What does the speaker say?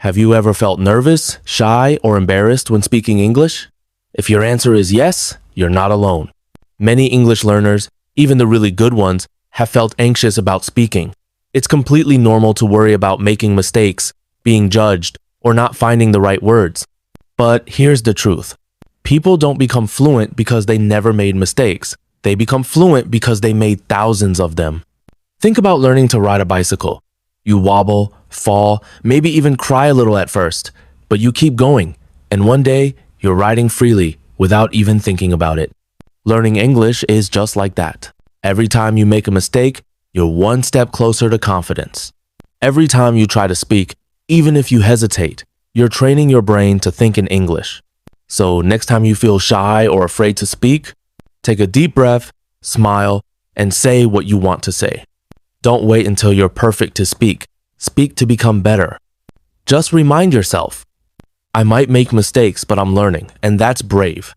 Have you ever felt nervous, shy, or embarrassed when speaking English? If your answer is yes, you're not alone. Many English learners, even the really good ones, have felt anxious about speaking. It's completely normal to worry about making mistakes, being judged, or not finding the right words. But here's the truth. People don't become fluent because they never made mistakes. They become fluent because they made thousands of them. Think about learning to ride a bicycle. You wobble, fall, maybe even cry a little at first, but you keep going, and one day you're riding freely without even thinking about it. Learning English is just like that. Every time you make a mistake, you're one step closer to confidence. Every time you try to speak, even if you hesitate, you're training your brain to think in English. So next time you feel shy or afraid to speak, take a deep breath, smile, and say what you want to say. Don't wait until you're perfect to speak. Speak to become better. Just remind yourself, I might make mistakes, but I'm learning, and that's brave.